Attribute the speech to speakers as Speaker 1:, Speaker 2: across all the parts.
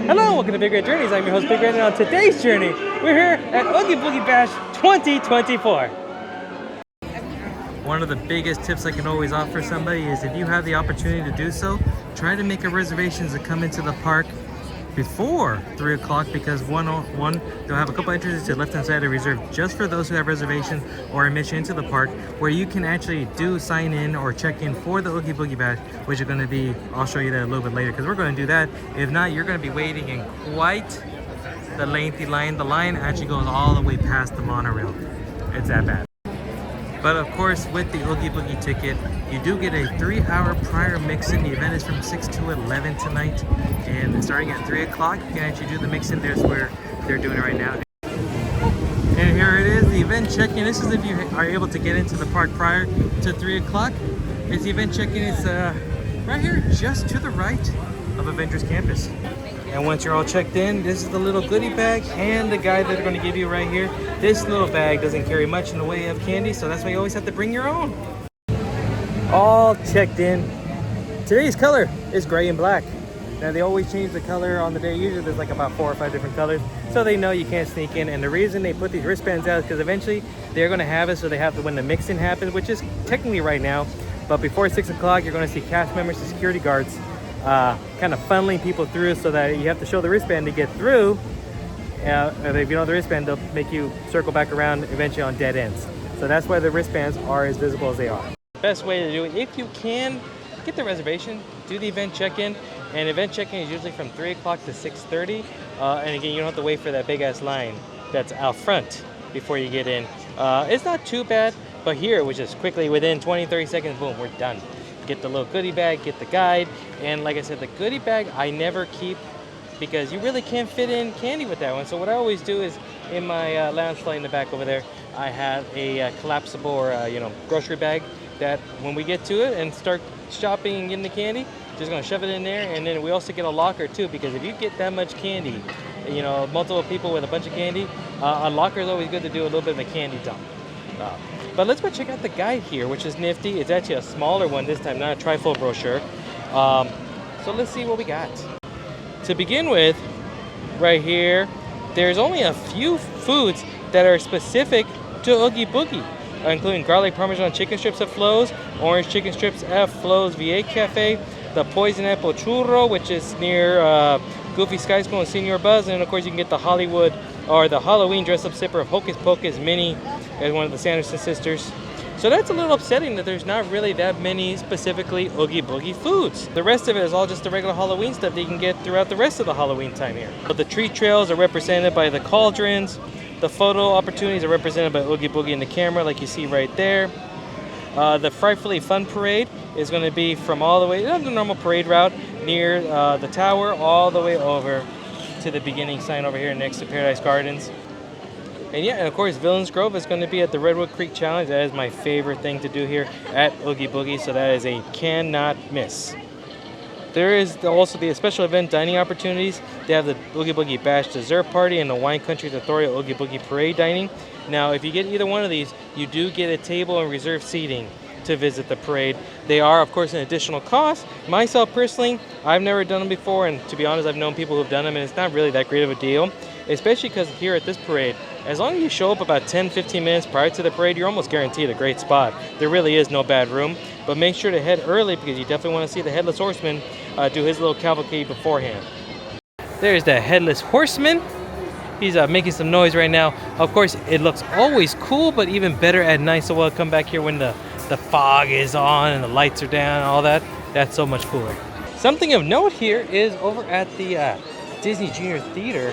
Speaker 1: Hello, welcome to BigRedJourneys. I'm your host, Big Red, and on today's journey, we're here at Oogie Boogie Bash 2024. One of the biggest tips I can always offer somebody is if you have the opportunity to do so, try to make a reservation to come into the park before 3 o'clock, because one, they'll have a couple entrances to the left-hand side to reserve just for those who have reservation or admission into the park, where you can actually do sign in or check in for the Oogie Boogie Bash, which is going to be, I'll show you that a little bit later, because we're going to do that. If not, you're going to be waiting in quite the lengthy line. The line actually goes all the way past the monorail. It's that bad. But of course, with the Oogie Boogie ticket, you do get a 3-hour prior mix-in. The event is from 6 to 11 tonight, and starting at 3 o'clock, you can actually do the mix-in. There's where they're doing it right now. And here it is, the event check-in. This is if you are able to get into the park prior to 3 o'clock. It's the event check-in. It's right here, just to the right of Avengers Campus. And once you're all checked in, this is the little goodie bag and the guide that they're going to give you right here. This little bag doesn't carry much in the way of candy, so that's why you always have to bring your own. All checked in. Today's color is gray and black. Now they always change the color on the day. Usually there's like about 4 or 5 different colors, so they know you can't sneak in. And the reason they put these wristbands out is because eventually they're going to have it, so they have to when the mix-in happens, which is technically right now. But before 6 o'clock, you're going to see cast members and security guards kind of funneling people through, so that you have to show the wristband to get through. If you don't have the wristband, they'll make you circle back around eventually on dead ends. So that's why the wristbands are as visible as they are. Best way to do it, if you can, get the reservation, do the event check-in. And event check-in is usually from 3 o'clock to 6:30. And again, you don't have to wait for that big-ass line that's out front before you get in. It's not too bad, but here, which is quickly within 20-30 seconds, boom, we're done. Get the little goodie bag, get the guide, and like I said, the goodie bag I never keep because you really can't fit in candy with that one. So what I always do is in my lounge flight in the back over there, I have a collapsible or grocery bag that when we get to it and start shopping and getting the candy, just gonna shove it in there. And then we also get a locker too, because if you get that much candy, multiple people with a bunch of candy, a locker is always good to do a little bit of a candy dump. But let's go check out the guide here, which is nifty. It's actually a smaller one this time, not a trifold brochure. So let's see what we got. To begin with, right here, there's only a few foods that are specific to Oogie Boogie, including garlic parmesan chicken strips at Flo's, orange chicken strips at Flo's V8 Cafe, the poison apple churro, which is near Goofy Sky School and Senior Buzz, and of course you can get the Hollywood or the Halloween dress-up sipper of Hocus Pocus Minnie as one of the Sanderson sisters. So that's a little upsetting that there's not really that many specifically Oogie Boogie foods. The rest of it is all just the regular Halloween stuff that you can get throughout the rest of the Halloween time here. But the treat trails are represented by the cauldrons. The photo opportunities are represented by Oogie Boogie and the camera, like you see right there. The Frightfully Fun Parade is going to be from all the way down the normal parade route near the tower all the way over to the beginning sign over here next to Paradise Gardens. And yeah, and of course, Villains Grove is going to be at the Redwood Creek Challenge. That is my favorite thing to do here at Oogie Boogie, so that is a cannot miss. There is also the special event dining opportunities. They have the Oogie Boogie Bash dessert party and the Wine Country Tutorial Oogie Boogie Parade dining. Now, if you get either one of these, you do get a table and reserved seating to visit the parade. They are, of course, an additional cost. Myself, personally, I've never done them before, and to be honest, I've known people who've done them, and it's not really that great of a deal, especially because here at this parade, as long as you show up about 10-15 minutes prior to the parade, you're almost guaranteed a great spot. There really is no bad room, but make sure to head early because you definitely want to see the Headless Horseman do his little cavalcade beforehand. There's the Headless Horseman. He's making some noise right now. Of course, it looks always cool, but even better at night, so we'll come back here when the fog is on and the lights are down and all that. That's so much cooler. Something of note here is over at the Disney Junior Theater,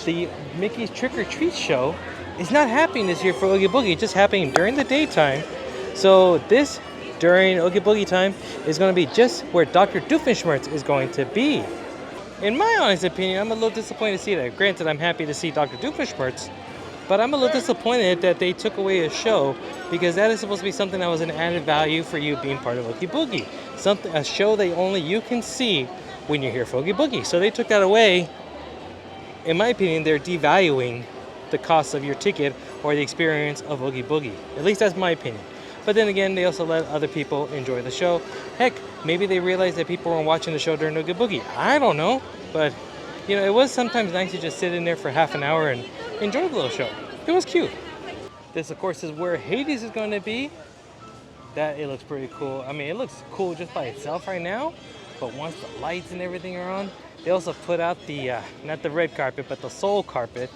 Speaker 1: the Mickey's Trick or Treat show is not happening this year for Oogie Boogie. It's just happening during the daytime. So this, during Oogie Boogie time, is going to be just where Dr. Doofenshmirtz is going to be. In my honest opinion, I'm a little disappointed to see that. Granted, I'm happy to see Dr. Doofenshmirtz, but I'm a little disappointed that they took away his show, because that is supposed to be something that was an added value for you being part of Oogie Boogie. A show that only you can see when you're here for Oogie Boogie. So they took that away. In my opinion, they're devaluing the cost of your ticket or the experience of Oogie Boogie. At least that's my opinion. But then again, they also let other people enjoy the show. Heck, maybe they realized that people weren't watching the show during Oogie Boogie. I don't know, but you know, it was sometimes nice to just sit in there for half an hour and enjoy the little show. It was cute. This, of course, is where Hades is going to be. It looks pretty cool. I mean, it looks cool just by itself right now, but once the lights and everything are on, they also put out the, not the red carpet, but the soul carpet.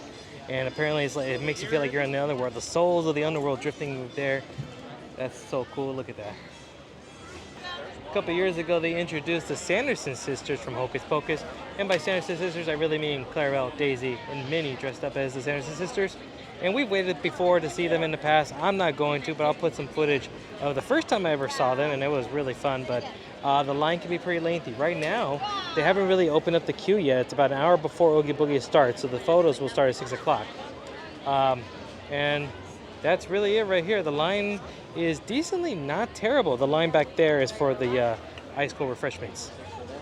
Speaker 1: And apparently it's like, it makes you feel like you're in the underworld. The souls of the underworld drifting there. That's so cool. Look at that. A couple years ago, they introduced the Sanderson sisters from Hocus Pocus. And by Sanderson sisters, I really mean Clarabelle, Daisy, and Minnie dressed up as the Sanderson sisters. And we've waited before to see them in the past. I'm not going to, but I'll put some footage of the first time I ever saw them, and it was really fun. But the line can be pretty lengthy. Right now, they haven't really opened up the queue yet. It's about an hour before Oogie Boogie starts, so the photos will start at 6 o'clock. And that's really it right here. The line is decently not terrible. The line back there is for the ice cold refreshments.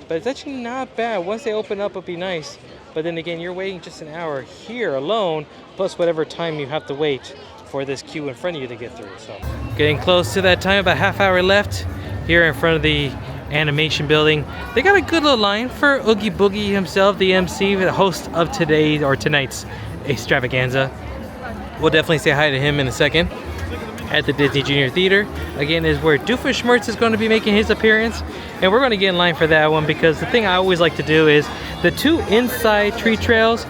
Speaker 1: But it's actually not bad. Once they open up, it'll be nice. But then again, you're waiting just an hour here alone, plus whatever time you have to wait for this queue in front of you to get through. So, getting close to that time, about half hour left here in front of the animation building. They got a good little line for Oogie Boogie himself, the MC, the host of today or tonight's extravaganza. We'll definitely say hi to him in a second. At the Disney Junior Theater, again, is where Doofenshmirtz is going to be making his appearance, and we're going to get in line for that one because the thing I always like to do is the two inside treat trails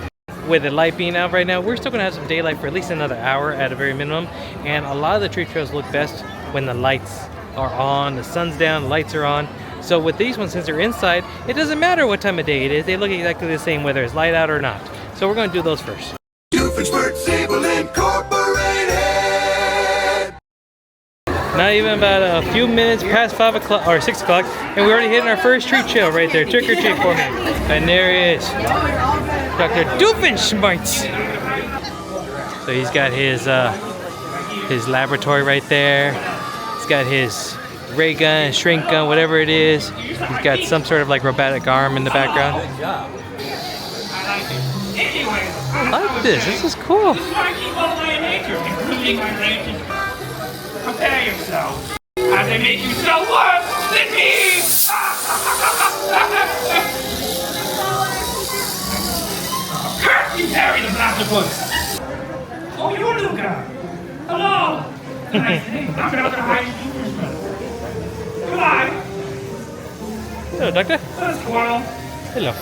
Speaker 1: with the light being out right now. We're still going to have some daylight for at least another hour at a very minimum, and a lot of the treat trails look best when the lights are on, the sun's down, the lights are on. So with these ones, since they're inside, it doesn't matter what time of day it is. They look exactly the same whether it's light out or not. So we're going to do those first.
Speaker 2: Doofenshmirtz Able Incorporated.
Speaker 1: Not even about a few minutes past 5 o'clock or 6 o'clock, and we're already hitting our first treat trail right there. Trick or treat for me. And there he is, Dr. Doofenshmirtz. So he's got his laboratory right there. He's got his ray gun, shrink gun, whatever it is. He's got some sort of like robotic arm in the background. I like this. This is cool.
Speaker 3: Prepare yourself, as they make you so worse than me! Curse you, Harry the Blasterpuss! Oh, you're new guy! Hello! Nice to meet you. I'm Dr. Heinz Doofenshmirtz. Come on!
Speaker 1: Hello, Doctor.
Speaker 3: Hello, Squirrel.
Speaker 1: Hello.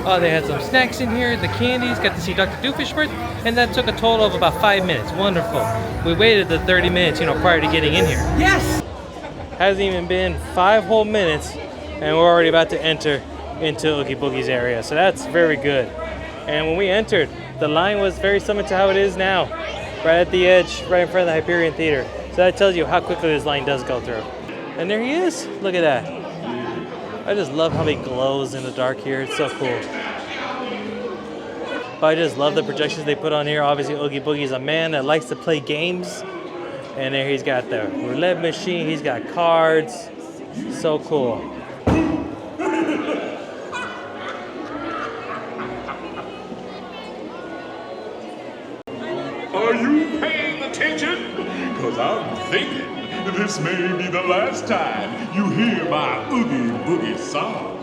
Speaker 1: Oh, they had some snacks in here, the candies, got to see Dr. Doofenshmirtz, and that took a total of about 5 minutes. Wonderful. We waited the 30 minutes, prior to getting in here. Yes! Hasn't even been 5 whole minutes, and we're already about to enter into Oogie Boogie's area, so that's very good. And when we entered, the line was very similar to how it is now, right at the edge, right in front of the Hyperion Theater. So that tells you how quickly this line does go through. And there he is. Look at that. I just love how he glows in the dark here. It's so cool. But I just love the projections they put on here. Obviously, Oogie Boogie is a man that likes to play games. And there he's got the roulette machine. He's got cards. So cool.
Speaker 4: Are you paying attention? Because I'm thinking this may be the last time you hear my Oogie Boogie song.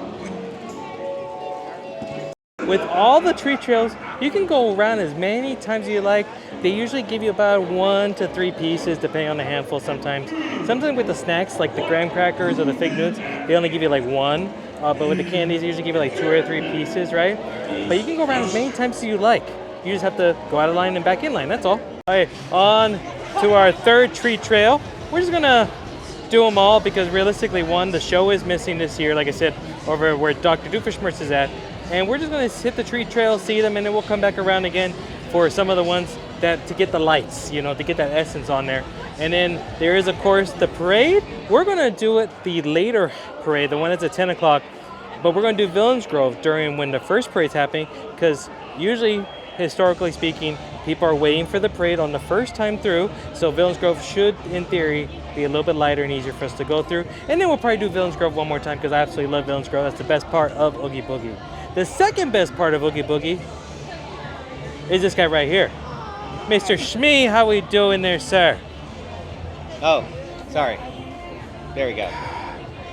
Speaker 1: With all the treat trails, you can go around as many times as you like. They usually give you about 1 to 3 pieces, depending on the handful sometimes. Sometimes with the snacks, like the graham crackers or the fig Newtons, they only give you like 1. But with the candies, they usually give you like 2 or 3 pieces, right? But you can go around as many times as you like. You just have to go out of line and back in line, that's all. All right, on to our third treat trail. We're just gonna do them all because realistically, one, the show is missing this year, like I said, over where Dr. Doofenshmirtz is at. And we're just gonna hit the treat trail, see them, and then we'll come back around again for some of the ones that to get the lights, to get that essence on there. And then there is, of course, the parade. We're gonna do it the later parade, the one that's at 10 o'clock. But we're gonna do Villains Grove during when the first parade's happening, because usually, historically speaking, people are waiting for the parade on the first time through. So Villains Grove should, in theory, be a little bit lighter and easier for us to go through. And then we'll probably do Villains Grove one more time because I absolutely love Villains Grove. That's the best part of Oogie Boogie. The second best part of Oogie Boogie is this guy right here. Mr. Shmee, how we doing there, sir?
Speaker 5: Oh, sorry. There we go.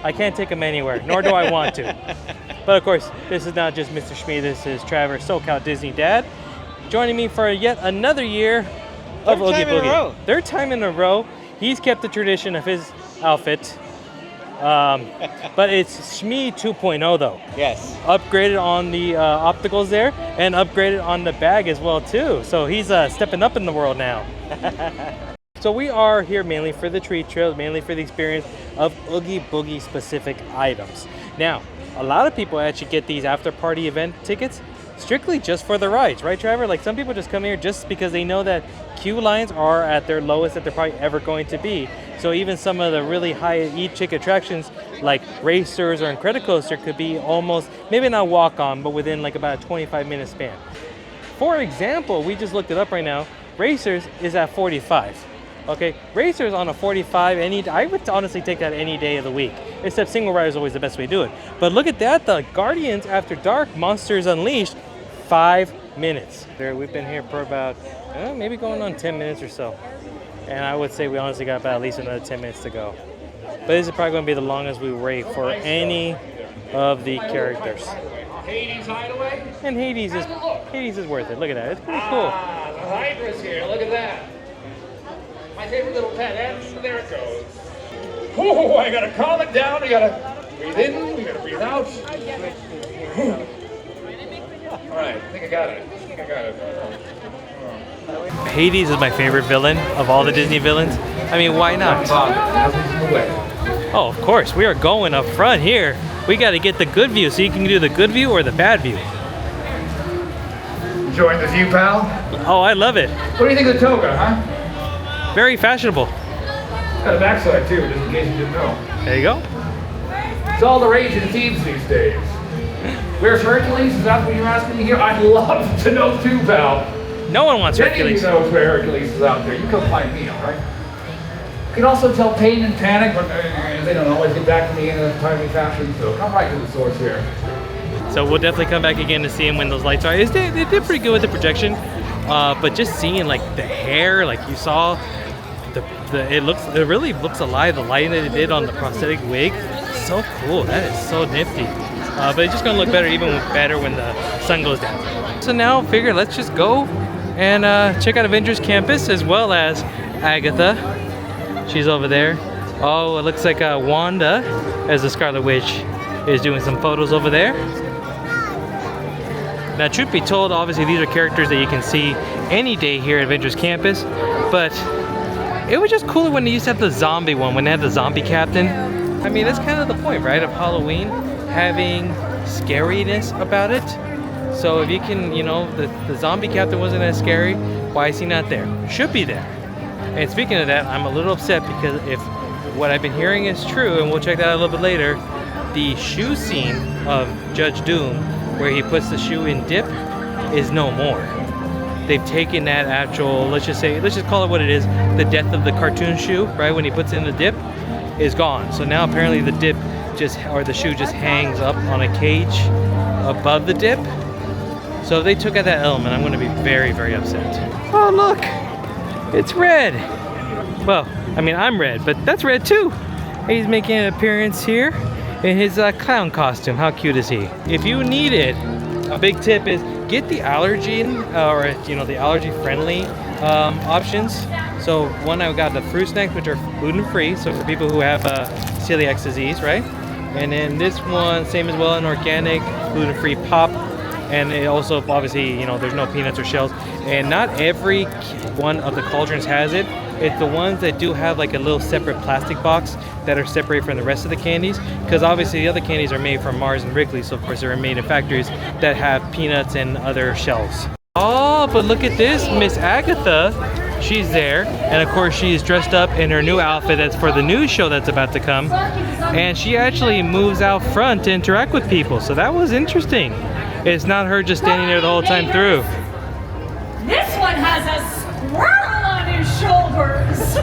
Speaker 1: I can't take him anywhere, nor do I want to. But of course, this is not just Mr. Shmee, this is Trevor, SoCal Disney Dad, joining me for yet another year of Oogie Boogie. Third time in a row. He's kept the tradition of his outfit. But it's Shmee 2.0 though.
Speaker 5: Yes.
Speaker 1: Upgraded on the opticals there, and upgraded on the bag as well too. So he's stepping up in the world now. So we are here mainly for the treat trail, mainly for the experience of Oogie Boogie specific items. Now, a lot of people actually get these after party event tickets strictly just for the rides, right Trevor? Like some people just come here just because they know that queue lines are at their lowest that they're probably ever going to be. So even some of the really high e-chick attractions like Racers or Incredicoaster could be almost, maybe not walk on, but within like about a 25-minute span. For example, we just looked it up right now, Racers is at 45. Okay, Racers on a 45, I would honestly take that any day of the week, except single rider is always the best way to do it. But look at that, the Guardians After Dark Monsters Unleashed, 5 minutes. We've been here for about, maybe going on 10 minutes or so. And I would say we honestly got about at least another 10 minutes to go. But this is probably going to be the longest we wait for any of the characters.
Speaker 3: Hades Hideaway?
Speaker 1: And Hades is worth it. Look at that, it's pretty cool.
Speaker 3: Ah, the Hydra's here, look at that. My favorite little pet, and there it goes. Oh, I gotta calm it down. We gotta breathe in, we gotta breathe out. All right, I think I got it.
Speaker 1: Hades is my favorite villain of all the Disney villains. I mean, why not? Oh, of course, we are going up front here. We gotta get the good view, so you can do the good view or the bad view.
Speaker 3: Enjoying the view, pal?
Speaker 1: Oh, I love it.
Speaker 3: What do you think of the toga, huh?
Speaker 1: Very fashionable.
Speaker 3: Got a backside too, just in case you didn't know.
Speaker 1: There you go.
Speaker 3: It's all the rage in teams these days. Where's Hercules? Is that what you're asking me here? I'd love to know too, pal.
Speaker 1: No one wants Hercules.
Speaker 3: Anyone knows where Hercules is out there. You come find me, all right? You can also tell pain and panic, but they don't always get back to me in a timely fashion, so come right to the source here.
Speaker 1: So we'll definitely come back again to see him when those lights are. They did pretty good with the projection, but just seeing like the hair, like you saw, it really looks alive. The lighting that it did on the prosthetic wig, so cool. That is so nifty. But it's just gonna look better, even better when the sun goes down. So now, figure let's just go and check out Avengers Campus as well as Agatha. She's over there. Oh, it looks like Wanda, as the Scarlet Witch, is doing some photos over there. Now, truth be told, obviously these are characters that you can see any day here at Avengers Campus, but it was just cooler when they used to have the zombie one, when they had the zombie captain. I mean, that's kind of the point, right, of Halloween, having scariness about it. So if you can, you know, the zombie captain wasn't as scary, why is he not there? Should be there. And speaking of that, I'm a little upset because if what I've been hearing is true, and we'll check that out a little bit later, the shoe scene of Judge Doom, where he puts the shoe in dip, is no more. They've taken that actual, let's just call it what it is, the death of the cartoon shoe, right? When he puts it in the dip, is gone. So now apparently the dip the shoe just hangs up on a cage above the dip. So if they took out that element, I'm gonna be very, very upset. Oh look, it's Red. Well, I mean, I'm Red, but that's Red too. He's making an appearance here in his clown costume. How cute is he? If you need it, a big tip is get the allergen or the allergy friendly options. So one, I got the fruit snacks, which are gluten free, so for people who have celiac disease, right? And then this one, same as well, an organic gluten free pop. And it also, obviously, there's no peanuts or shells. And not every one of the cauldrons has it. It's the ones that do have like a little separate plastic box that are separated from the rest of the candies. Because obviously the other candies are made from Mars and Wrigley, so of course they're made in factories that have peanuts and other shells. Oh, but look at this, Miss Agatha. She's there, and of course she's dressed up in her new outfit that's for the new show that's about to come. And she actually moves out front to interact with people, so that was interesting. It's not her just standing there the whole time through.
Speaker 6: This one has a squirrel on his shoulders.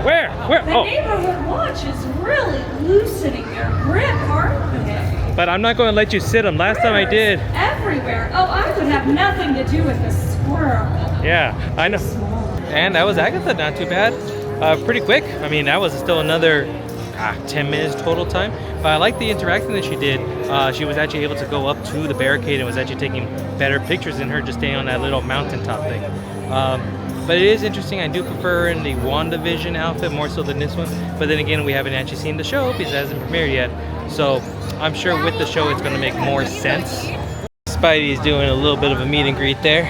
Speaker 1: Where?
Speaker 6: The neighborhood watch is really loosening their grip, aren't they?
Speaker 1: But I'm not going to let you sit them. Last time I did.
Speaker 6: Everywhere. Oh, I would have nothing to do with the squirrel.
Speaker 1: Yeah, I know. And that was Agatha, not too bad. Pretty quick. I mean, that was still another 10 minutes total time. But I like the interaction that she did. She was actually able to go up to the barricade and was actually taking better pictures than her just staying on that little mountaintop thing. But it is interesting. I do prefer in the WandaVision outfit more so than this one. But then again, we haven't actually seen the show because it hasn't premiered yet. So I'm sure with the show it's going to make more sense. Spidey's doing a little bit of a meet and greet there.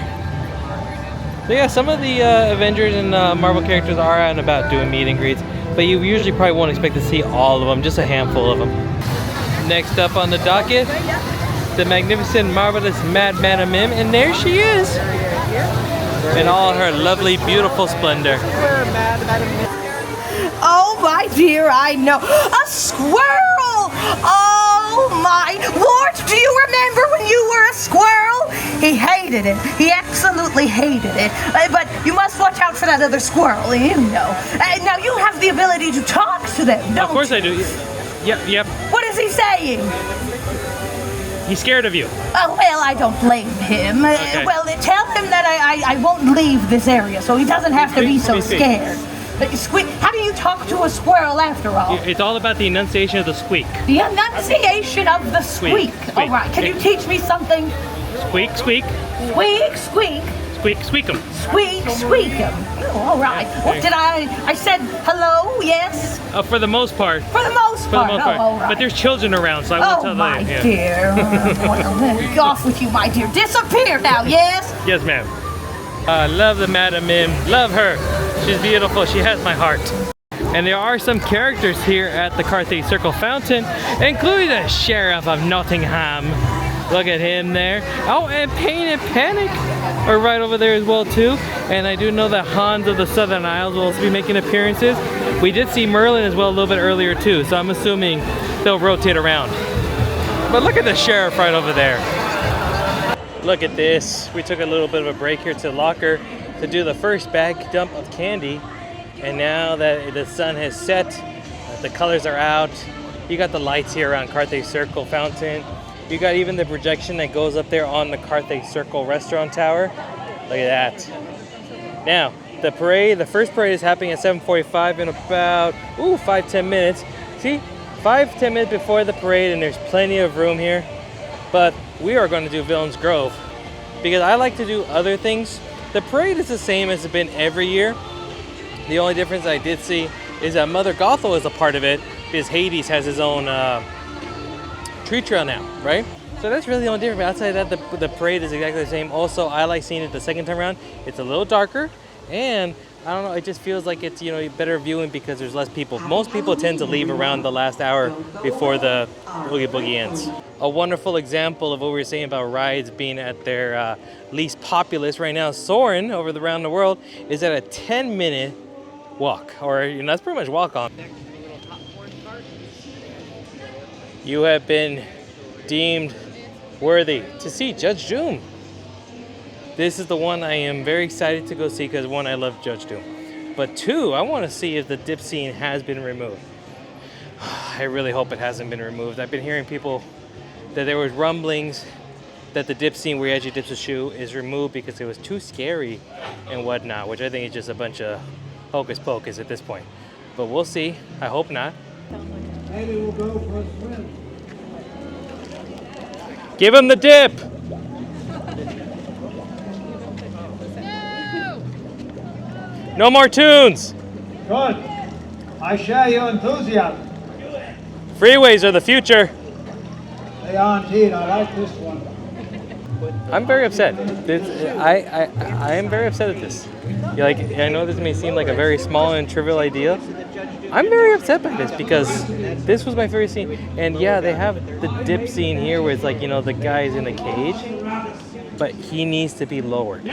Speaker 1: So yeah, some of the Avengers and Marvel characters are out and about doing meet and greets. But you usually probably won't expect to see all of them, just a handful of them. Next up on the docket, the magnificent, marvelous Madame Mim, and there she is in all her lovely, beautiful splendor.
Speaker 5: Oh my dear, I know. A squirrel! Oh my. Wart, do you remember when you were a squirrel? He hated it. He absolutely hated it. But you must watch out for that other squirrel, you know. Now you have the ability to talk to them, don't you?
Speaker 1: Of course I do. Yep.
Speaker 5: What is he saying?
Speaker 1: He's scared of you.
Speaker 5: Oh, well, I don't blame him.
Speaker 1: Okay.
Speaker 5: Well, tell him that I won't leave this area so he doesn't have to be so scared. How do you talk to a squirrel after all?
Speaker 1: It's all about the enunciation of the squeak.
Speaker 5: The enunciation of the squeak. All right, can you teach me something?
Speaker 1: Squeak, squeak.
Speaker 5: Squeak, squeak.
Speaker 1: Squeak, squeak 'em.
Speaker 5: Squeak, squeak 'em. Oh, all right. What did I said hello, yes?
Speaker 1: For the most part.
Speaker 5: For the most part. Oh, all right.
Speaker 1: But there's children around, so I won't tell
Speaker 5: my
Speaker 1: them. Yeah.
Speaker 5: dear. Well, then, off with you, my dear. Disappear now, yes?
Speaker 1: Yes, ma'am. I love the Madame Mim. Love her. She's beautiful. She has my heart. And there are some characters here at the Carthay Circle Fountain, including the Sheriff of Nottingham. Look at him there. Oh, and Pain and Panic are right over there as well too. And I do know that Hans of the Southern Isles will also be making appearances. We did see Merlin as well a little bit earlier too, so I'm assuming they'll rotate around. But look at the Sheriff right over there. Look at this. We took a little bit of a break here to the locker to do the first bag dump of candy. And now that the sun has set, the colors are out, you got the lights here around Carthay Circle Fountain. You got even the projection that goes up there on the Carthay Circle restaurant tower. Look at that. Now, the parade, the first parade is happening at 7:45 in about, 5-10 minutes. See, 5-10 minutes before the parade, and there's plenty of room here. But we are going to do Villains Grove because I like to do other things. The parade is the same as it's been every year. The only difference I did see is that Mother Gothel is a part of it because Hades has his own treat trail now, right? So that's really the only difference. Outside of that, the parade is exactly the same. Also, I like seeing it the second time around. It's a little darker, and I don't know, it just feels like it's, better viewing because there's less people. Most people tend to leave around the last hour before the Oogie Boogie ends. A wonderful example of what we were saying about rides being at their least populous right now. Soarin' around the world is at a 10-minute walk, or that's pretty much walk on. You have been deemed worthy to see Judge Doom. This is the one I am very excited to go see because one, I love Judge Doom. But two, I want to see if the dip scene has been removed. I really hope it hasn't been removed. I've been hearing people that there was rumblings that the dip scene where he actually dips a shoe is removed because it was too scary and whatnot, which I think is just a bunch of hocus pocus at this point. But we'll see. I hope not.
Speaker 7: Maybe we'll go for a swim.
Speaker 1: Give him the dip! No more tunes!
Speaker 7: Good. I share your enthusiasm.
Speaker 1: Freeways are the future.
Speaker 7: They are indeed. I like this one.
Speaker 1: I'm very upset. I am very upset at this. I know this may seem like a very small and trivial idea. I'm very upset by this because this was my favorite scene. And yeah, they have the dip scene here where it's like, the guy's in a cage, but he needs to be lowered.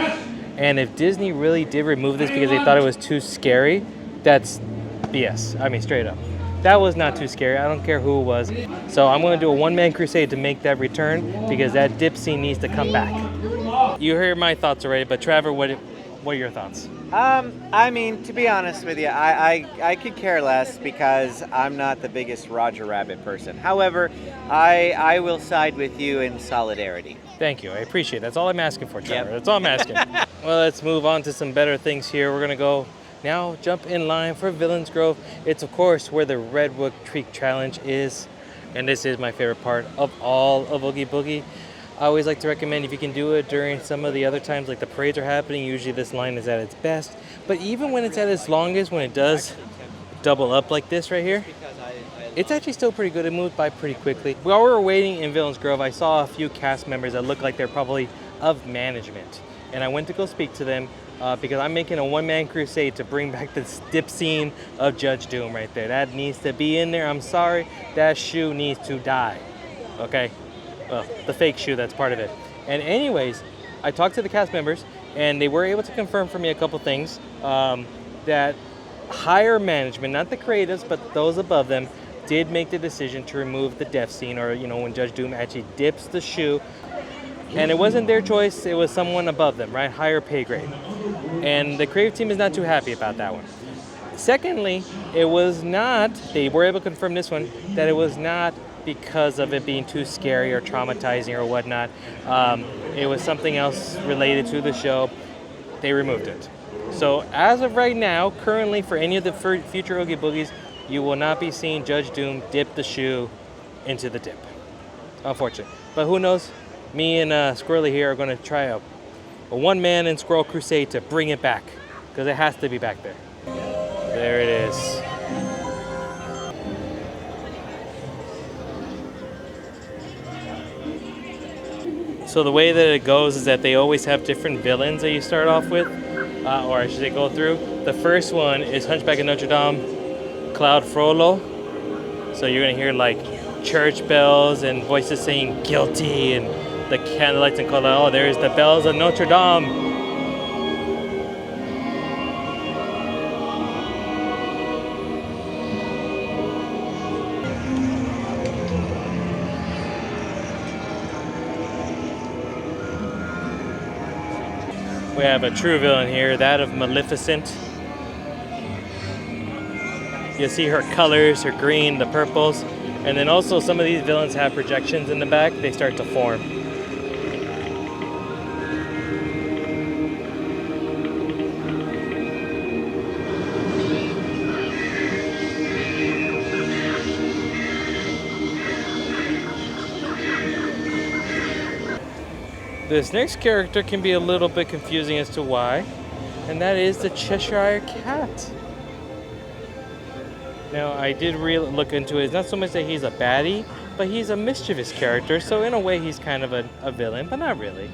Speaker 1: And if Disney really did remove this because they thought it was too scary, that's BS. I mean, straight up. That was not too scary. I don't care who it was. So I'm going to do a one-man crusade to make that return because that dip scene needs to come back. You heard my thoughts already, but Trevor, what are your thoughts?
Speaker 8: I mean, to be honest with you, I could care less because I'm not the biggest Roger Rabbit person. However, I will side with you in solidarity.
Speaker 1: Thank you. I appreciate it. That's all I'm asking for, Trevor. Yep. That's all I'm asking. Well, let's move on to some better things here. We're going to go Now jump in line for Villains Grove. It's of course where the Redwood Creek Challenge is. And this is my favorite part of all of Oogie Boogie. I always like to recommend if you can do it during some of the other times like the parades are happening, usually this line is at its best. But even when it's at its longest, when it does double up like this right here, it's actually still pretty good. It moved by pretty quickly. While we were waiting in Villains Grove, I saw a few cast members that looked like they're probably of management. And I went to go speak to them because I'm making a one-man crusade to bring back this dip scene of Judge Doom right there. That needs to be in there. I'm sorry, that shoe needs to die, okay? Well, the fake shoe, that's part of it. And anyways, I talked to the cast members and they were able to confirm for me a couple things. That higher management, not the creatives, but those above them, did make the decision to remove the death scene, or you know, when Judge Doom actually dips the shoe. And it wasn't their choice, it was someone above them, right? Higher pay grade. And the creative team is not too happy about that one. Secondly, it was not, they were able to confirm this one, that it was not because of it being too scary or traumatizing or whatnot. It was something else related to the show. They removed it. So as of right now, currently for any of the future Oogie Boogies, you will not be seeing Judge Doom dip the shoe into the dip, unfortunately. But who knows? Me and Squirrely here are going to try a one-man and squirrel crusade to bring it back, because it has to be back there. There it is. So the way that it goes is that they always have different villains that you start off with, or I should say go through. The first one is Hunchback of Notre Dame, Cloud Frollo. So you're going to hear like church bells and voices saying guilty, and the candlelights and call out, oh, there's the bells of Notre Dame. We have a true villain here, that of Maleficent. You'll see her colors, her green, the purples, and then also some of these villains have projections in the back, they start to form. This next character can be a little bit confusing as to why, and that is the Cheshire Cat. Now, I did really look into it. It's not so much that he's a baddie, but he's a mischievous character, so in a way he's kind of a villain, but not really.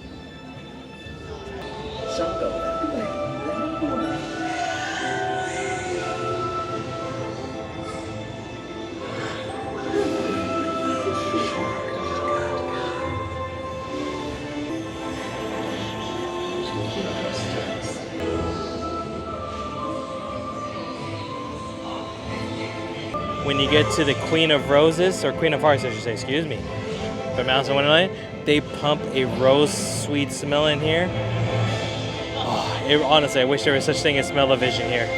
Speaker 1: When you get to the Queen of Roses, or Queen of Hearts, I should say, excuse me, from Alice in Wonderland, they pump a rose sweet smell in here. Oh, honestly, I wish there was such thing as smell-o-vision here.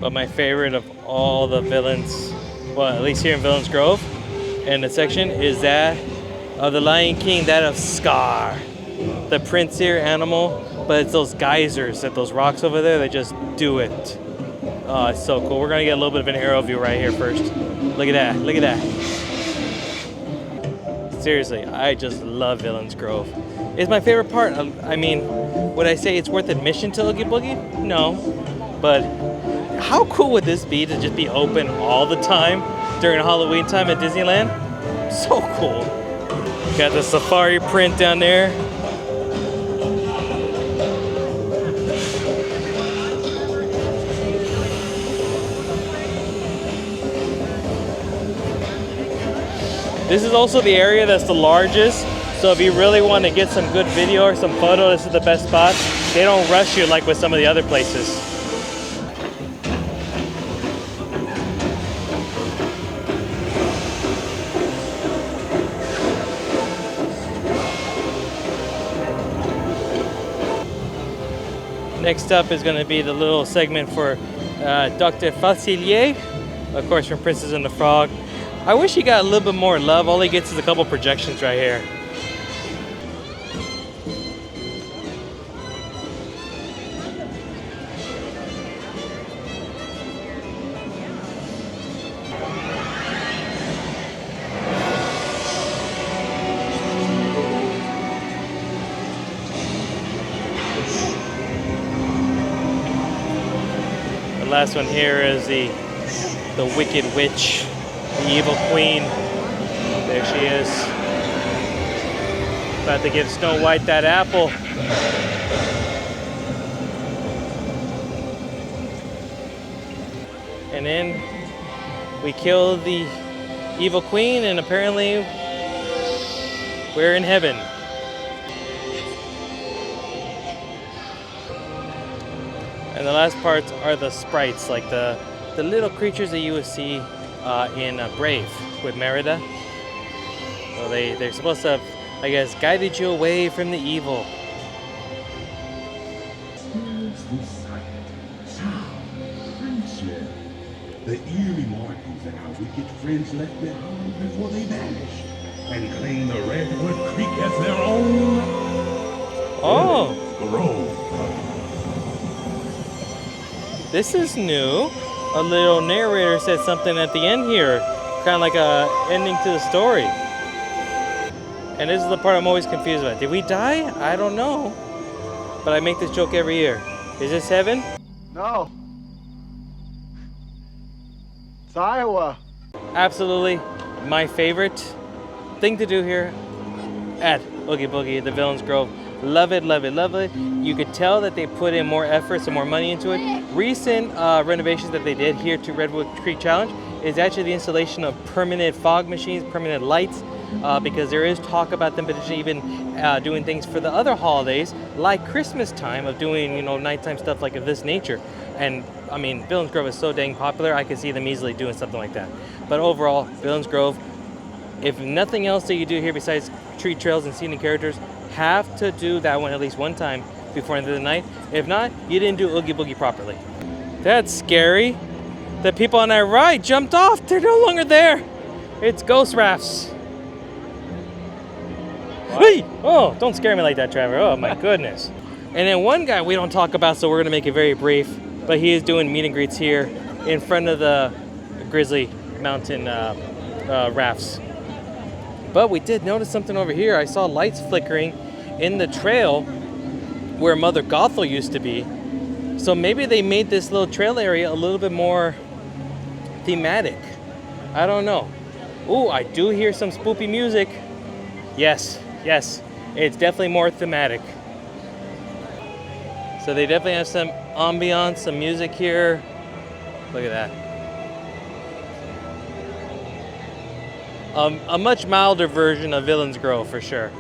Speaker 1: But my favorite of all the villains, well, at least here in Villains Grove, in the section, is that of the Lion King, that of Scar. The prince here, animal, but it's those geysers at those rocks over there that just do it. Oh, it's so cool. We're gonna get a little bit of an aerial view right here first. Look at that, look at that. Seriously, I just love Villains Grove. It's my favorite part. I mean, would I say it's worth admission to Oogie Boogie? No, but how cool would this be to just be open all the time during Halloween time at Disneyland? So cool. Got the safari print down there. This is also the area that's the largest. So if you really want to get some good video or some photo, this is the best spot. They don't rush you like with some of the other places. Next up is going to be the little segment for Dr. Facilier, of course from Princess and the Frog. I wish he got a little bit more love. All he gets is a couple projections right here. The last one here is the Wicked Witch, the Evil Queen. There she is. About to give Snow White that apple. And then we kill the Evil Queen, and apparently we're in heaven. And the last parts are the sprites, like the little creatures that you would see in Brave with Merida. So they're supposed to have, I guess, guided you away from the evil.
Speaker 4: Here's the sight, sound, and smell. The eerie markings that our wicked friends left behind before they vanished and claim the Redwood Creek as their own.
Speaker 1: Oh!
Speaker 4: Grove.
Speaker 1: This is new. A little narrator said something at the end here, kind of like a ending to the story. And this is the part I'm always confused about. Did we die? I don't know. But I make this joke every year. Is this heaven?
Speaker 7: No. It's Iowa.
Speaker 1: Absolutely my favorite thing to do here at Oogie Boogie, the Villains Grove. Love it, love it, love it. You could tell that they put in more effort and more money into it. Recent renovations that they did here to Redwood Creek Challenge is actually the installation of permanent fog machines, permanent lights, because there is talk about them potentially even doing things for the other holidays, like Christmas time, of doing, you know, nighttime stuff like of this nature. And I mean, Villains Grove is so dang popular, I could see them easily doing something like that. But overall, Villains Grove, if nothing else that you do here besides treat trails and scenic characters, have to do that one at least one time before the end of the night. If not, you didn't do Oogie Boogie properly. That's scary. The people on that ride jumped off. They're no longer there. It's ghost rafts. Hey! Oh, don't scare me like that, Trevor. Oh my goodness. And then one guy we don't talk about, so we're gonna make it very brief, but he is doing meet and greets here in front of the Grizzly mountain rafts. But we did notice something over here. I saw lights flickering in the trail where Mother Gothel used to be. So maybe they made this little trail area a little bit more thematic. I don't know. Ooh, I do hear some spoopy music. Yes, yes, it's definitely more thematic. So they definitely have some ambiance, some music here. Look at that. A much milder version of Villains Grove for sure.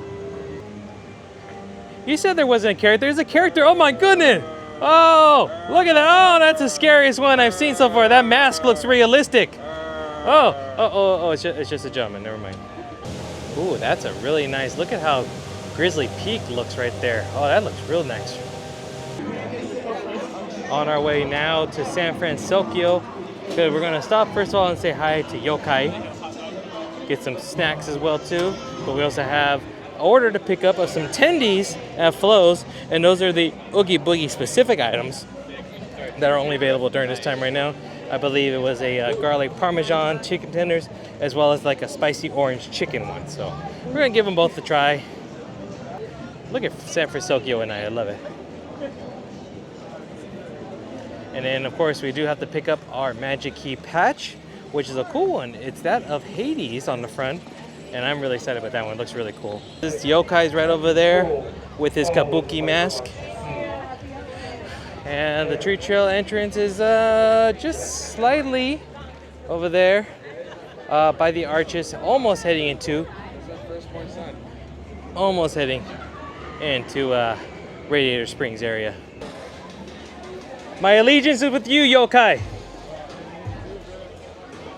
Speaker 1: You said there wasn't a character. There's a character. Oh my goodness. Oh, look at that. Oh, that's the scariest one I've seen so far. That mask looks realistic. Oh, it's just a gentleman. Never mind. Ooh, that's a really nice. Look at how Grizzly Peak looks right there. Oh, that looks real nice. On our way now to San Francisco. Good. We're gonna stop first of all and say hi to Yokai. Get some snacks as well too. But we also have order to pick up of some tendies at Flo's, and those are the Oogie Boogie specific items that are only available during this time right now. I believe it was a garlic parmesan chicken tenders, as well as like a spicy orange chicken one. So we're gonna give them both a try. Look at San Francisco and I love it. And then of course we do have to pick up our Magic Key patch, which is a cool one. It's that of Hades on the front. And I'm really excited about that one. It looks really cool. This Yokai's right over there with his kabuki mask. And the Treat Trail entrance is just slightly over there by the arches, almost heading into Radiator Springs area. My allegiance is with you, Yokai.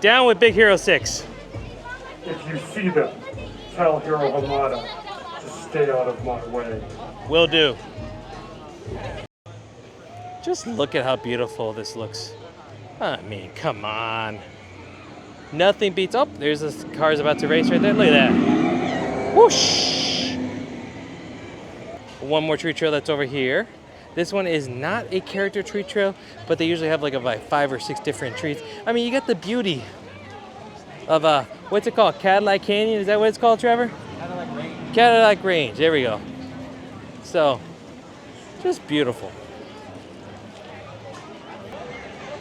Speaker 1: Down with Big Hero 6.
Speaker 9: If you see them, tell Hero Hamada to stay out of my way.
Speaker 1: Will do. Just look at how beautiful this looks. I mean, come on. Nothing beats... Oh, there's this car's about to race right there. Look at that. Whoosh! One more treat trail that's over here. This one is not a character treat trail, but they usually have like 5 or 6 different treats. I mean, you get the beauty of, what's it called? Cadillac Canyon? Is that what it's called, Trevor?
Speaker 8: Cadillac Range.
Speaker 1: Cadillac Range. There we go. So, just beautiful.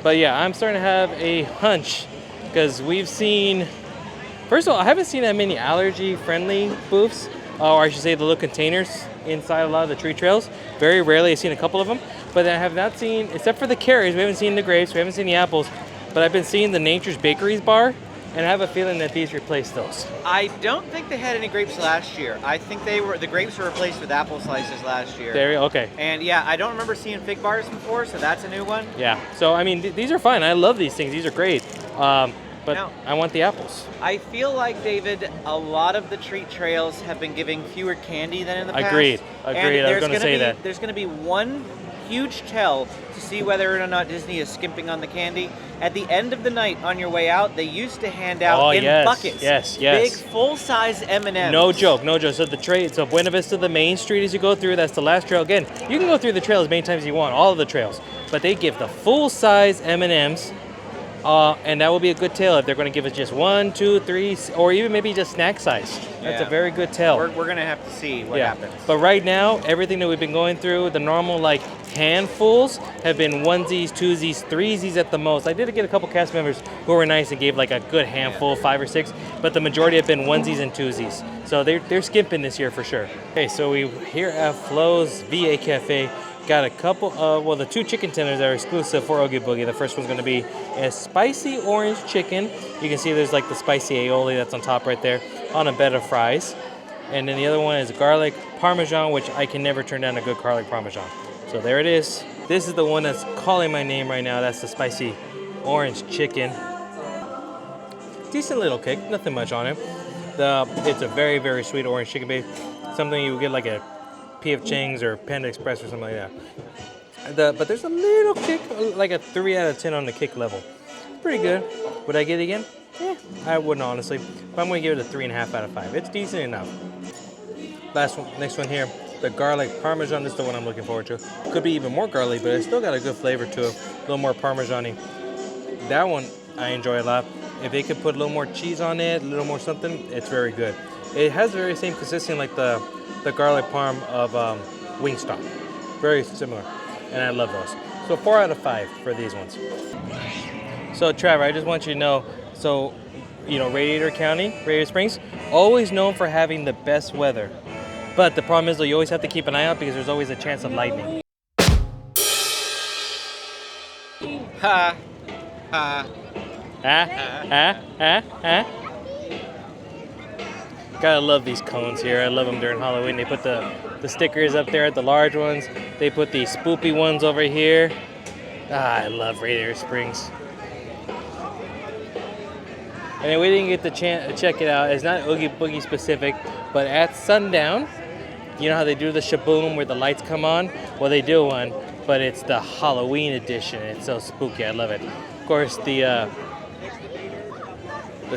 Speaker 1: But yeah, I'm starting to have a hunch because we've seen, first of all, I haven't seen that many allergy-friendly booths, or I should say the little containers inside a lot of the tree trails. Very rarely I've seen a couple of them, but I have not seen, except for the carrots, we haven't seen the grapes, we haven't seen the apples, but I've been seeing the Nature's Bakeries bar, and I have a feeling that these replace those.
Speaker 8: I don't think they had any grapes last year. I think the grapes were replaced with apple slices last year.
Speaker 1: There, okay.
Speaker 8: And yeah, I don't remember seeing fig bars before, so that's a new one.
Speaker 1: Yeah, so I mean, these are fine. I love these things. These are great. But
Speaker 8: Now,
Speaker 1: I want the apples.
Speaker 8: I feel like, David, a lot of the treat trails have been giving fewer candy than in the past.
Speaker 1: Agreed.
Speaker 8: And
Speaker 1: I was going to say that.
Speaker 8: There's going to be one huge tell to see whether or not Disney is skimping on the candy. At the end of the night, on your way out, they used to hand out buckets.
Speaker 1: Yes.
Speaker 8: Big, full-size M&Ms.
Speaker 1: No joke. So so Buena Vista, the main street as you go through, that's the last trail. Again, you can go through the trail as many times as you want, all of the trails. But they give the full-size M&Ms. And that will be a good tale if they're going to give us just 1, 2, 3, or even maybe just snack size. That's a very good tale.
Speaker 8: We're going to have to see what happens.
Speaker 1: But right now, everything that we've been going through, the normal like handfuls have been onesies, twosies, threesies at the most. I did get a couple cast members who were nice and gave like a good handful, 5 or 6, but the majority have been onesies and twosies. So they're skimping this year for sure. Okay, so we here at Flo's VA Cafe. Got a couple of, the 2 chicken tenders that are exclusive for Oogie Boogie. The first one's going to be a spicy orange chicken. You can see there's like the spicy aioli that's on top right there on a bed of fries. And then the other one is garlic parmesan, which I can never turn down a good garlic parmesan. So there it is. This is the one that's calling my name right now. That's the spicy orange chicken. Decent little kick, nothing much on it. It's a very, very sweet orange chicken base. Something you would get like a P.F. Chang's or Panda Express or something like that. But there's a little kick, like a 3 out of 10 on the kick level. Pretty good. Would I get it again? I wouldn't honestly. But I'm going to give it a 3.5 out of 5. It's decent enough. Next one here, the garlic parmesan. This is the one I'm looking forward to. Could be even more garlic, but it's still got a good flavor to it. A little more parmesan-y. That one I enjoy a lot. If they could put a little more cheese on it, a little more something, it's very good. It has the very same consistency like the garlic parm of Wingstop. Very similar, and I love those. So 4 out of 5 for these ones. So Trevor, I just want you to know, Radiator Springs, always known for having the best weather. But the problem is, though, you always have to keep an eye out because there's always a chance of lightning.
Speaker 8: Ha, ha.
Speaker 1: Gotta love these cones here. I love them during Halloween. They put the stickers up there at the large ones. They put the spoopy ones over here. I love Radiator Springs. And we didn't get the chance to check it out. It's not Oogie Boogie specific, but at sundown, you know how they do the shaboom where the lights come on? Well, they do one, but it's the Halloween edition. It's so spooky. I love it. Of course, the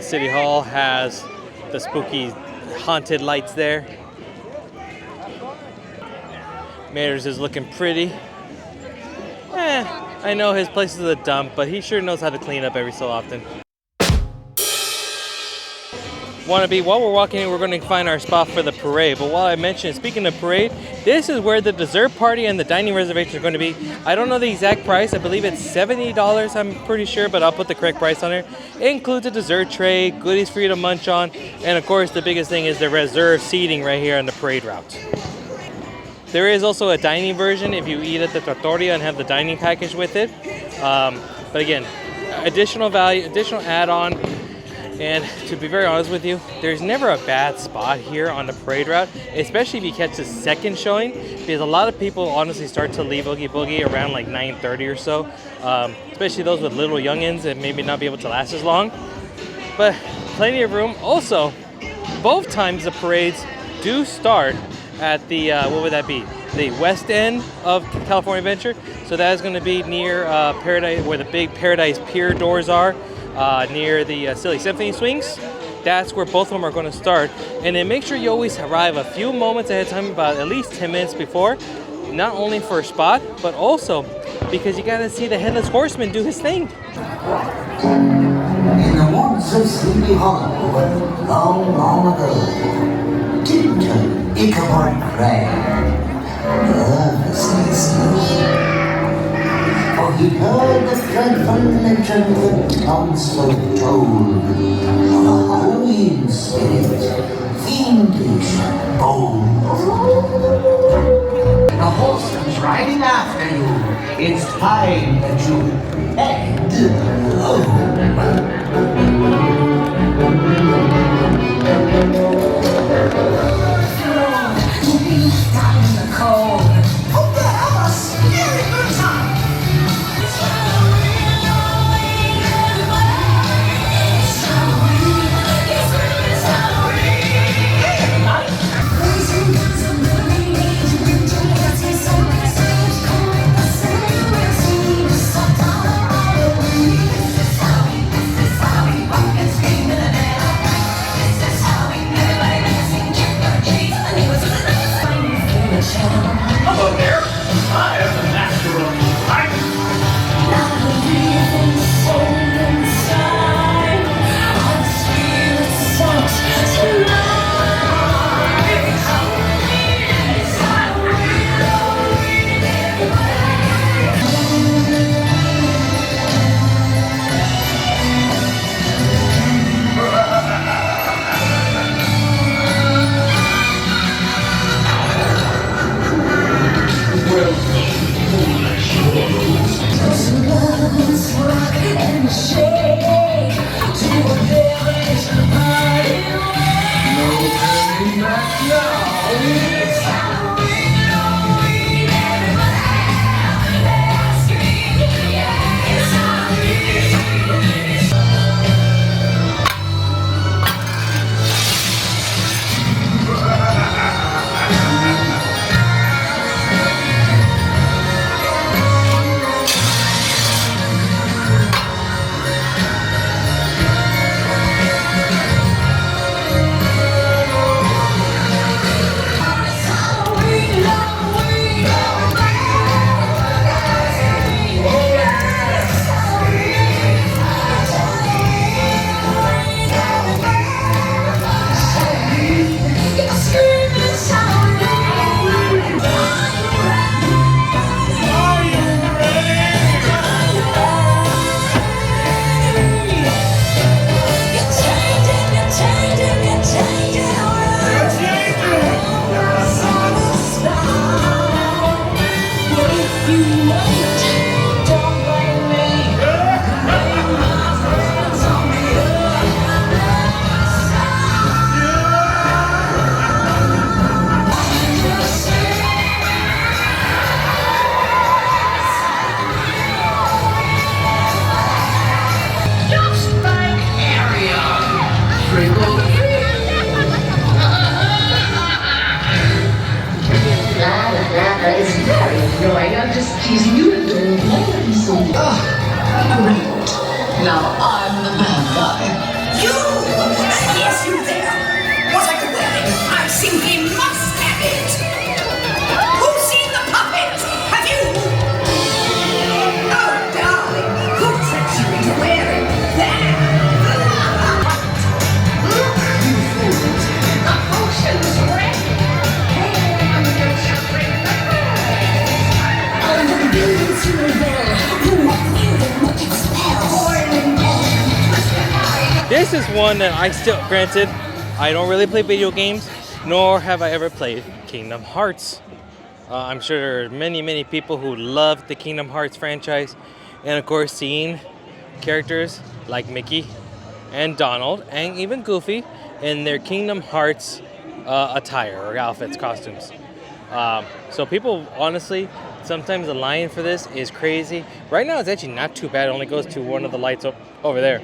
Speaker 1: City Hall has the spooky haunted lights there. Mayor's is looking pretty. I know his place is a dump, but he sure knows how to clean up every so often. While we're walking in, we're going to find our spot for the parade. But while I mentioned, speaking of parade, this is where the dessert party and the dining reservation are going to be. I don't know the exact price. I believe it's $70, I'm pretty sure, but I'll put the correct price on there. It includes a dessert tray, goodies for you to munch on, and of course the biggest thing is the reserved seating right here on the parade route. There is also a dining version if you eat at the Trattoria and have the dining package with it. But again, additional value, additional add-on. And to be very honest with you, there's never a bad spot here on the parade route, especially if you catch the second showing, because a lot of people honestly start to leave Oogie Boogie around like 9:30 or so, especially those with little youngins and maybe not be able to last as long. But plenty of room. Also, both times the parades do start at the, what would that be? the west end of California Adventure. So that is going to be near Paradise, where the big Paradise Pier doors are, near the Silly Symphony swings. That's where both of them are going to start. And then make sure you always arrive a few moments ahead of time, about at least 10 minutes before, not only for a spot, but also because you got to see the Headless Horseman do his thing.
Speaker 10: In the woods of Sleepy Hollow, long, long ago, did Ichabod Crane nervously sleep. For he heard the dreadful legend that townsfolk told of a Halloween spirit, fiendish and bold. The horse comes riding after you. It's time that you head home. Down in the cold. Hope you have a scary good time.
Speaker 3: Hello there. I am the master of hiding.
Speaker 10: I'm just teasing you to do it. Great. Now I'm the bad guy.
Speaker 5: You! Yes, you there! What are you wearing? I simply must have it! Who's seen the puppet? Have you? Oh, darling, who tricked you into wearing that?
Speaker 10: You fools. The potion's ready. I'm your suffering. I'm the villians who rebel, who won't yield and won't expel.
Speaker 1: This is one that I still, granted, I don't really play video games, nor have I ever played Kingdom Hearts. I'm sure there are many, many people who love the Kingdom Hearts franchise, and of course seeing characters like Mickey and Donald and even Goofy in their Kingdom Hearts attire or outfits, costumes. So people, honestly, sometimes the line for this is crazy. Right now it's actually not too bad. It only goes to one of the lights over there.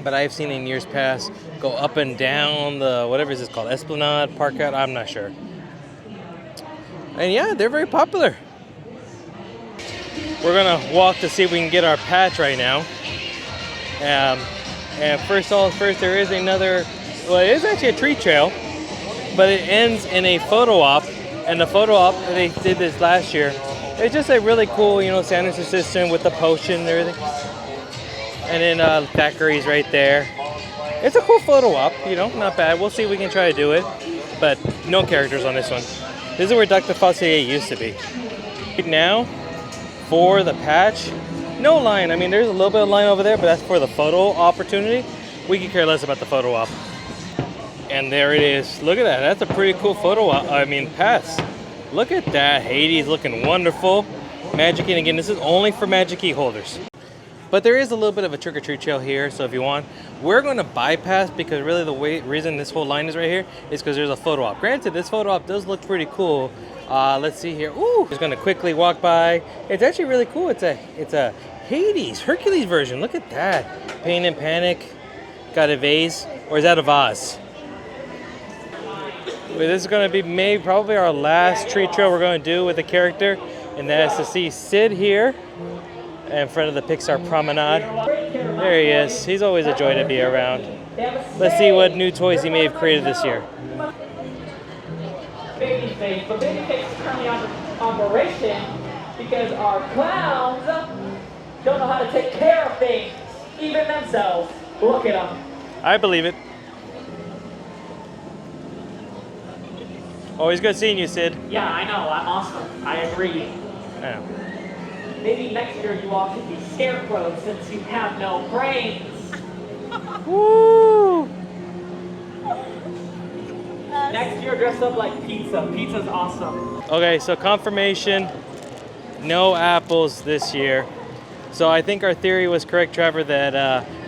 Speaker 1: But I've seen in years past go up and down the, whatever is this called, Esplanade, Park out, I'm not sure. And yeah, they're very popular. We're gonna walk to see if we can get our patch right now. And first, there is another, well, it is actually a treat trail, but it ends in a photo op. And the photo op, they did this last year. It's just a really cool, you know, sanitation system with the potion and everything. And then Thackeray's right there. It's a cool photo op, you know, not bad. We'll see if we can try to do it, but no characters on this one. This is where Dr. Fossier used to be. Right now, for the patch, no line. I mean, there's a little bit of line over there, but that's for the photo opportunity. We can care less about the photo op. And there it is. Look at that. That's a pretty cool photo op. I mean, pass. Look at that. Hades looking wonderful. Magic Key. And again, this is only for Magic Key holders. But there is a little bit of a trick-or-treat trail here, so if you want, we're going to bypass, because really the reason this whole line is right here is because there's a photo op. Granted, this photo op does look pretty cool. Let's see here. Ooh, just going to quickly walk by. It's actually really cool. It's a Hades, Hercules version. Look at that. Pain and Panic. Got a vase. Or is that a vase? Well, this is going to be probably our last treat trail we're going to do with the character, and that is to see SId here in front of the Pixar Promenade. There he is. He's always a joy to be around. Let's see what new toys he may have created this year.
Speaker 11: Babyface, but Babyface is currently on operation because our clowns don't know how to take care of things, even themselves. Look at them.
Speaker 1: I believe it. Always good seeing you, SId.
Speaker 11: Yeah, I know. I'm awesome. I agree.
Speaker 1: Yeah.
Speaker 11: Maybe next year you all could be scarecrows since you have no brains.
Speaker 1: Woo!
Speaker 11: Next year dress up like pizza. Pizza's awesome.
Speaker 1: Okay, so confirmation, no apples this year. So I think our theory was correct, Trevor, that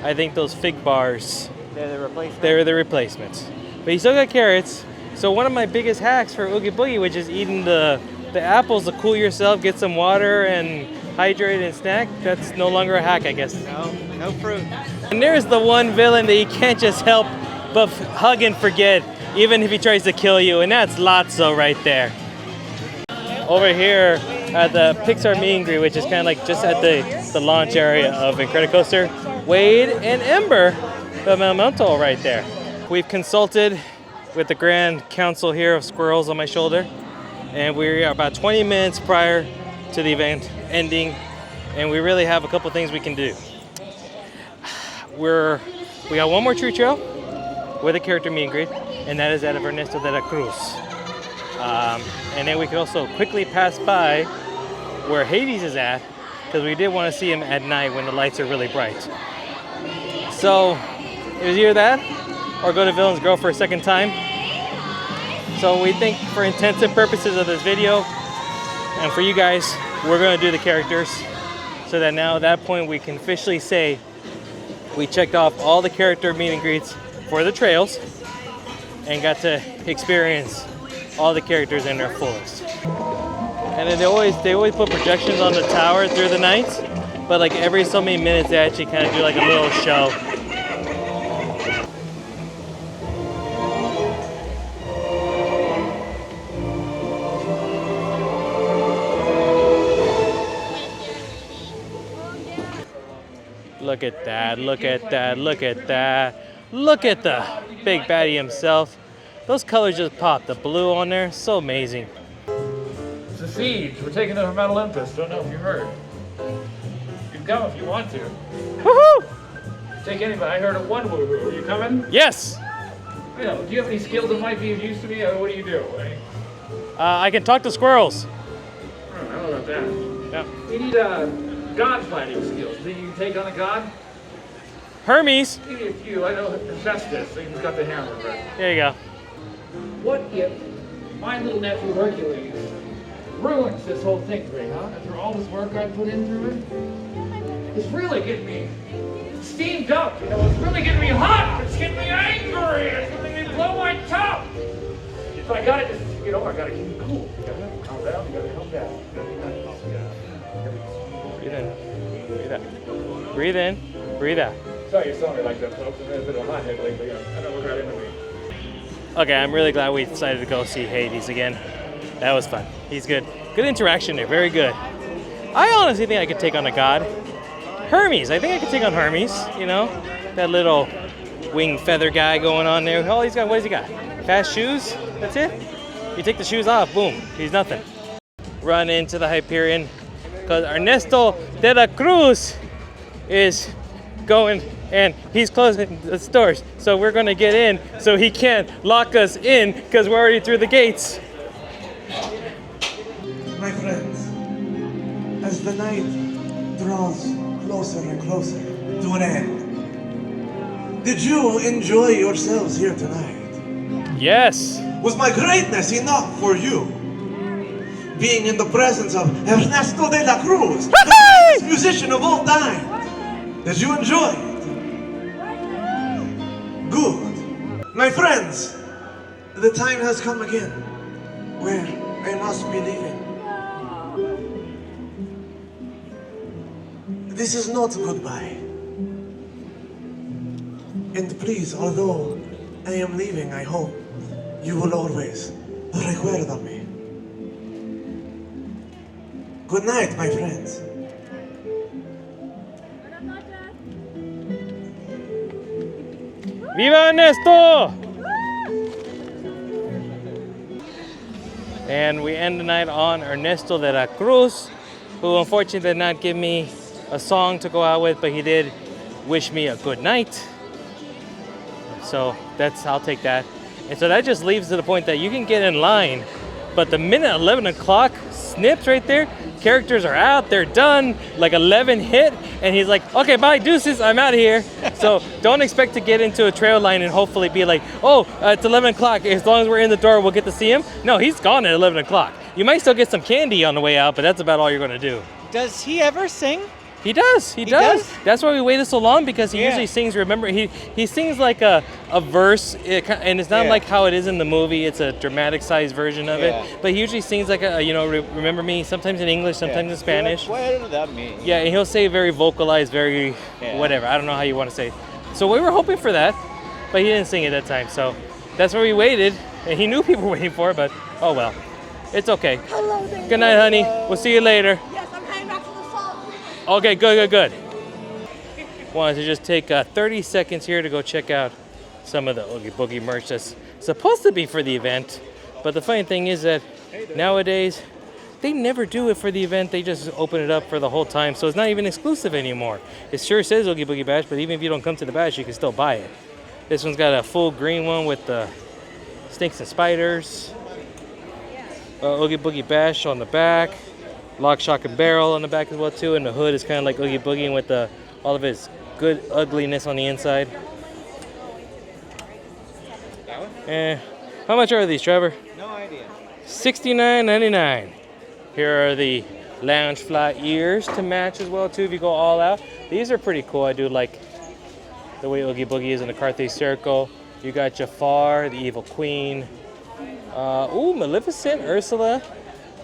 Speaker 1: I think those fig bars,
Speaker 8: They're the replacements.
Speaker 1: they're the replacements. But you still got carrots. So one of my biggest hacks for Oogie Boogie, which is eating the apples to cool yourself, get some water and hydrate and snack, that's no longer a hack, I guess.
Speaker 8: No fruit.
Speaker 1: And there's the one villain that you can't just help but hug and forget, even if he tries to kill you, and that's Lotso right there. Over here at the Pixar meet and greet, which is kind of like just at the launch area of Incredicoaster, Wade and Ember, the memento right there. We've consulted with the Grand Council here of Squirrels on my shoulder, and we're about 20 minutes prior to the event ending, and we really have a couple things we can do. We got one more treat trail with a character meet and greet, and that is that of Ernesto de la Cruz. And then we could also quickly pass by where Hades is at, because we did want to see him at night when the lights are really bright. So it was either that or go to Villain's Grove for a second time. So we think for intents and purposes of this video and for you guys, we're going to do the characters, so that now at that point we can officially say we checked off all the character meet and greets for the trails and got to experience all the characters in their fullest. And then they always put projections on the tower through the night, but like every so many minutes they actually kind of do like a little show. Look at that, look at that, look at that. Look at the big baddie himself. Those colors just pop. The blue on there, so amazing.
Speaker 3: It's a siege. We're taking over Mount Olympus. Don't know if you heard. You can come if you want to.
Speaker 1: Woohoo!
Speaker 3: Take anybody. I heard of one woohoo. Are you coming?
Speaker 1: Yes!
Speaker 3: You know, do you have any skills that might be of use to me? What do you do?
Speaker 1: I can talk to squirrels.
Speaker 3: I don't know about that.
Speaker 1: Yeah.
Speaker 3: We need god fighting skills. Do you take on a god?
Speaker 1: Hermes.
Speaker 3: You need a few. I know Hephaestus. He's got the hammer. Right?
Speaker 1: There you go.
Speaker 3: What if my little nephew Hercules ruins this whole thing for me, huh? After all this work I put into it? It's really getting me steamed up, you know? It's really getting me hot! It's getting me angry! It's getting me blow my top! So I gotta just, you know, I gotta keep it cool. You gotta calm down, you gotta calm down.
Speaker 1: Breathe in. Breathe out. Breathe in. Breathe out.
Speaker 3: Sorry you're telling me like that, folks. I've been a bit of a hothead lately. I don't look right into me.
Speaker 1: Okay, I'm really glad we decided to go see Hades again. That was fun. He's good. Good interaction there. Very good. I honestly think I could take on a god. Hermes. I think I could take on Hermes. You know, that little wing feather guy going on there. Oh, he's got. What has he got? Fast shoes. That's it. You take the shoes off. Boom. He's nothing. Run into the Hyperion because Ernesto de la Cruz is going and he's closing the doors. So we're going to get in so he can't lock us in because we're already through the gates.
Speaker 12: My friends, as the night draws closer and closer to an end, did you enjoy yourselves here tonight?
Speaker 1: Yes.
Speaker 12: Was my greatness enough for you? Being in the presence of Ernesto de la Cruz, the greatest musician of all time. Did you enjoy it? Good. My friends, the time has come again where I must be leaving. This is not goodbye. And please, although I am leaving, I hope you will always recuerda me. Good night, my friends.
Speaker 1: Viva Ernesto! And we end the night on Ernesto de la Cruz, who unfortunately did not give me a song to go out with, but he did wish me a good night. So I'll take that. And so that just leaves to the point that you can get in line, but the minute 11 o'clock snips right there, characters are out, they're done, like 11 hit, and he's like, okay, bye, deuces, I'm out of here. So don't expect to get into a trail line and hopefully be like, oh, it's 11 o'clock, as long as we're in the door, we'll get to see him. No, he's gone at 11 o'clock. You might still get some candy on the way out, but that's about all you're gonna do.
Speaker 8: Does he ever sing?
Speaker 1: He does. He does. That's why we waited so long, because he usually sings. Remember, he sings like a verse, and it's not like how it is in the movie. It's a dramatic sized version of it. But he usually sings like a remember me. Sometimes in English, sometimes in Spanish.
Speaker 8: What does that mean?
Speaker 1: Yeah, and he'll say very vocalized, very whatever. I don't know how you want to say it. So we were hoping for that, but he didn't sing it that time. So that's where we waited, and he knew people were waiting for it. But oh well, it's okay.
Speaker 5: Hello there.
Speaker 1: Good night, honey. We'll see you later.
Speaker 5: Yes, I'm heading back to the salt.
Speaker 1: Okay, good. Wanted to just take 30 seconds here to go check out some of the Oogie Boogie merch that's supposed to be for the event. But the funny thing is that nowadays, they never do it for the event. They just open it up for the whole time. So it's not even exclusive anymore. It sure says Oogie Boogie Bash, but even if you don't come to the bash, you can still buy it. This one's got a full green one with the snakes and spiders. Oogie Boogie Bash on the back. Lock, shock, and barrel on the back as well too, and the hood is kind of like Oogie Boogie with all of his good ugliness on the inside. How much are these, Trevor?
Speaker 8: No idea.
Speaker 1: $69.99. Here are the lounge fly ears to match as well too if you go all out. These are pretty cool. I do like the way Oogie Boogie is in the Carthay circle. You got Jafar, the evil queen. Maleficent, Ursula.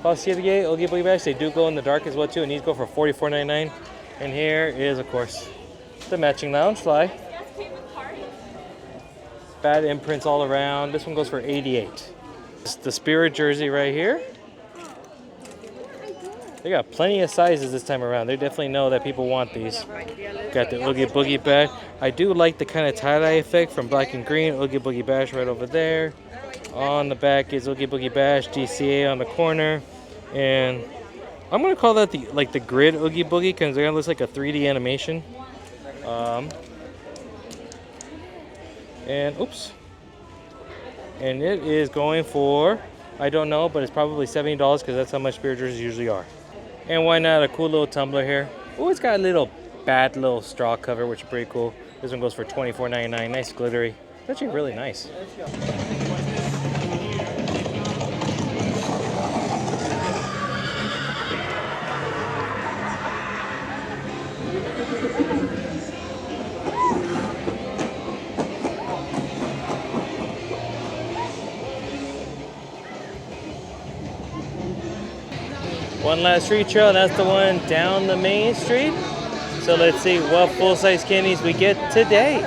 Speaker 1: Oogie Boogie Bash, they do go in the dark as well too, and these go for $44.99. And here is, of course, the matching lounge fly. Bad imprints all around. This one goes for $88. It's the Spirit jersey right here. They got plenty of sizes this time around. They definitely know that people want these. Got the Oogie Boogie Bash. I do like the kind of tie-dye effect from black and green. Oogie Boogie Bash right over there. On the back is Oogie Boogie Bash, DCA on the corner. And I'm gonna call that the grid Oogie Boogie, because it looks like a 3D animation. And it is going for, I don't know, but it's probably $70 because that's how much Spirit jerseys usually are. And why not a cool little tumbler here? Oh, it's got a little little straw cover, which is pretty cool. This one goes for $24.99. Nice glittery. It's actually really nice. One last street trail, and that's the one down the main street. So let's see what full-size candies we get today.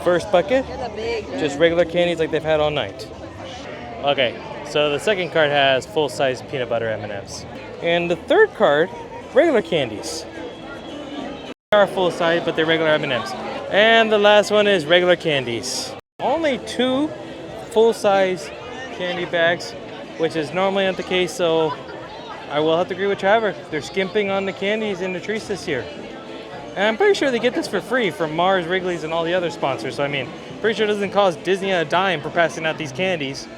Speaker 1: First bucket, just regular candies like they've had all night. Okay, So the second card has full-size peanut butter M&Ms. And the third card, regular candies. They are full-size, but they're regular M&Ms. And the last one is regular candies. Only 2 full-size candy bags, which is normally not the case, so I will have to agree with Trevor. They're skimping on the candies in the treats this year. And I'm pretty sure they get this for free from Mars, Wrigley's, and all the other sponsors. So I mean, pretty sure it doesn't cost Disney a dime for passing out these candies.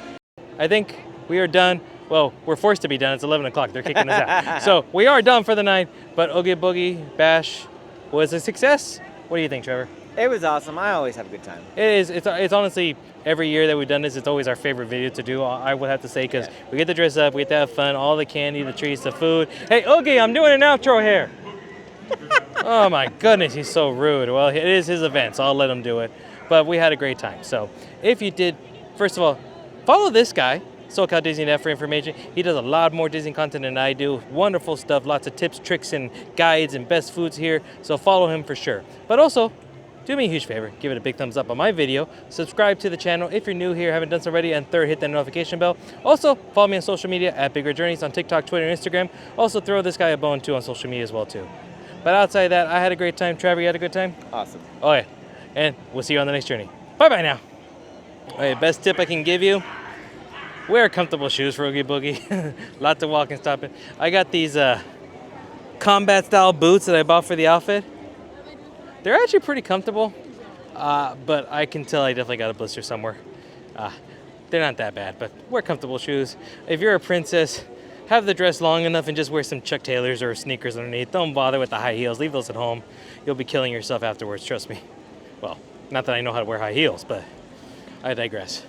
Speaker 1: I think we are done. Well, we're forced to be done. It's 11 o'clock. They're kicking us out. So we are done for the night. But Oogie Boogie Bash was a success. What do you think, Trevor?
Speaker 8: It was awesome. I always have a good time.
Speaker 1: It is. It's honestly, every year that we've done this, it's always our favorite video to do, I would have to say, because we get to dress up, we get to have fun, all the candy, the treats, the food. Hey, Oogie, I'm doing an outro here. Oh my goodness, he's so rude. Well, it is his event, so I'll let him do it. But we had a great time. So if you did, first of all, follow this guy, SoCal Disney.net, for information. He does a lot more Disney content than I do. Wonderful stuff, lots of tips, tricks, and guides and best foods here. So follow him for sure. But also, do me a huge favor, give it a big thumbs up on my video, subscribe to the channel if you're new here, haven't done so already, and third, hit that notification bell. Also, follow me on social media at BigRedJourneys on TikTok, Twitter, and Instagram. Also, throw this guy a bone too on social media as well too. But outside that, I had a great time. Trevor, you had a good time?
Speaker 8: Awesome.
Speaker 1: Oh yeah, and we'll see you on the next journey. Bye-bye now. All right, best tip I can give you, wear comfortable shoes for Oogie Boogie. Lots of walking, stopping. I got these combat style boots that I bought for the outfit. They're actually pretty comfortable, but I can tell I definitely got a blister somewhere. They're not that bad, but wear comfortable shoes. If you're a princess, have the dress long enough and just wear some Chuck Taylors or sneakers underneath. Don't bother with the high heels. Leave those at home. You'll be killing yourself afterwards, trust me. Well, not that I know how to wear high heels, but I digress.